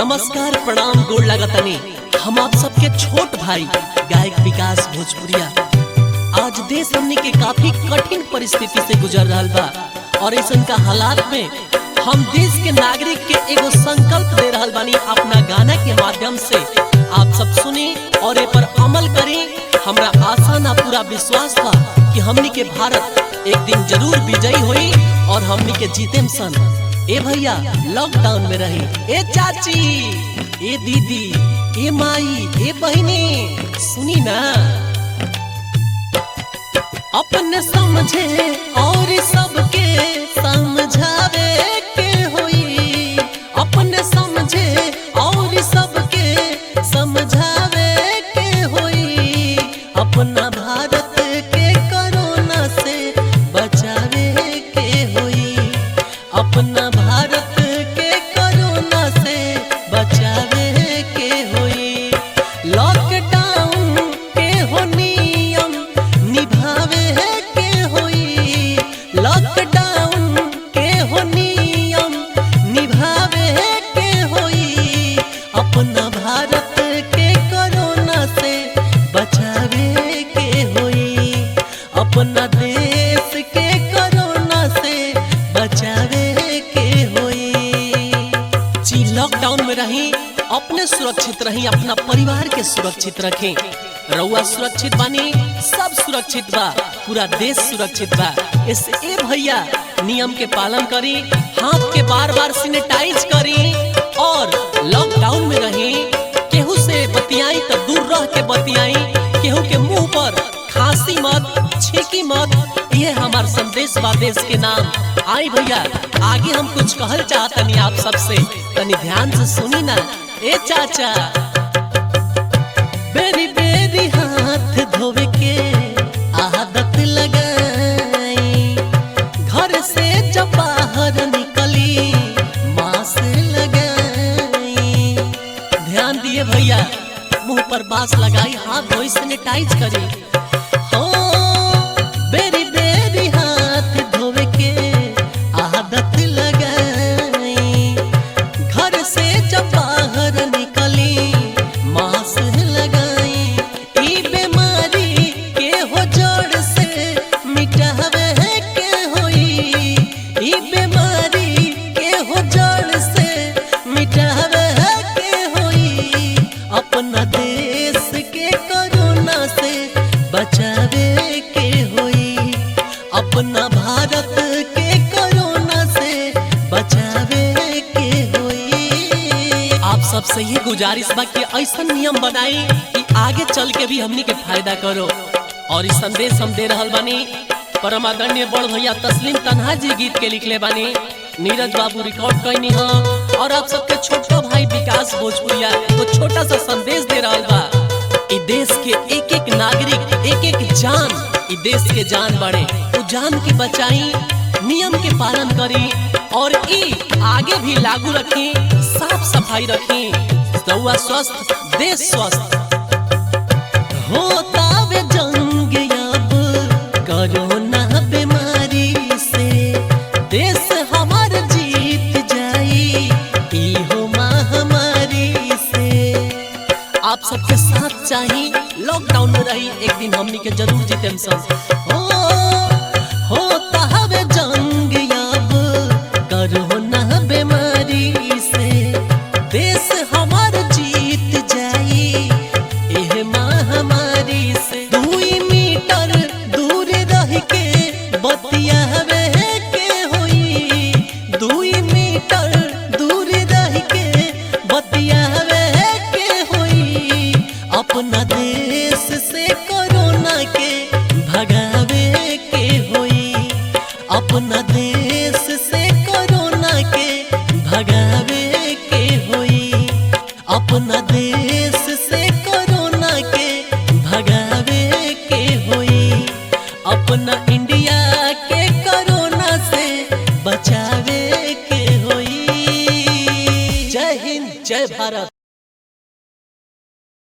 नमस्कार प्रणाम गोड़ लगतनी। हम आप सबके छोट भाई गायक विकास भोजपुरिया। आज देश हमनी के काफी कठिन परिस्थिति से गुजर रहा बा और ऐसन का हालात में हम देश के नागरिक के एगो संकल्प दे रहल बानी अपना गाना के माध्यम से। आप सब सुनी और ए पर अमल करी। हमरा आशा ना पूरा विश्वास बा कि हमनी के भारत एक दिन जरूर विजयी होई और हमनी के जीतेम सन। ए भैया लॉकडाउन में रही, ए चाची, ए दीदी, ए माई, ए बहिनी, सुनी ना। अपने समझे और सबके समझावे के होई, अपने समझे और सबके समझावे के होई। अपना भारत के कोरोना से बचावे के होई, अपना भारत के कोरोना से बचावे के होई। लॉकडाउन के हो नियम निभावे के होई, लॉकडाउन के हो नियम निभावे के होई। अपना भारत के कोरोना से बचावे के होई, अपना देश के कोरोना से बचावे के होई। जी लॉकडाउन में रही, अपने सुरक्षित रही, अपना परिवार के सुरक्षित रखें। रउआ सुरक्षित बानी, सब सुरक्षित बा, पूरा देश सुरक्षित बा। इससे ए भैया नियम के पालन करी, हाथ के बार बार सैनिटाइज करी और लॉकडाउन में रही। केहू से बतियाई तो दूर रह के बतियाई, केहू के मुंह पर खांसी मत, छींकी मत। ये हमार संदेश बा देश के नाम। आई भैया आगे हम कुछ कहल चाहतनी आप सबसे, तनी ध्यान से सुनी ना। ए चाचा, बेरी बेरी हाथ धोवे के आदत लगाई, घर से जब बाहर निकली मास्क लगाई। ध्यान दिए भैया, मुंह पर मास्क लगाई, हाथ धोई, सैनिटाइज करी। हो बेरी बेरी हाथ धोवे के आदत लगाई, घर से जब बाहर निकली मास्क लगाई। ई बीमारी के हो जड़ से मिटावे के होई, ई बीमारी के हो जड़ से मिटावे के होई। अपना देश के कोरोना से बचावे के होई, अपना भारत के कोरोना से बचावे के होई। आप सबसे ये गुजारिश बा कि ऐसा नियम बनाई कि आगे चल के भी हमनी के फायदा करो। और इस संदेश हम दे रहल बानी परम आदरणीय बड़ भैया तस्लीम तन्हा जी गीत के लिखले बानी, नीरज बाबू रिकॉर्ड कईनी ह। और आप सबके छोटा भाई विकास भोजपुरिया तो छोटा सा संदेश दे रहल बा। इ देश के एक एक नागरिक, एक एक जान, इ देश के जान बड़े, वो जान के बचाई, नियम के पालन करी और इ आगे भी लागू रखी, साफ सफाई रखी। रउआ स्वस्थ, देश स्वस्थ। होता वे जंग अब कोरोना बीमारी से, देश हमार जीत जाई इहो महामारी से। आप सबके साथ चाहिए, लॉकडाउन में रही, एक दिन हमनी के जरूर जीतेम सब। होता हवे जंग अब कोरोना बीमारी से, देश हमार जीत जाई एह महामारी से। 2 मीटर दूर रह के बतियावे के होई, 2 मीटर दूर रह के बतियावे के होई। अपना देश से कोरोना के भगावे के होई, अपना देश से कोरोना के भगावे के होई, अपना देश से कोरोना के भगावे के होई। अपना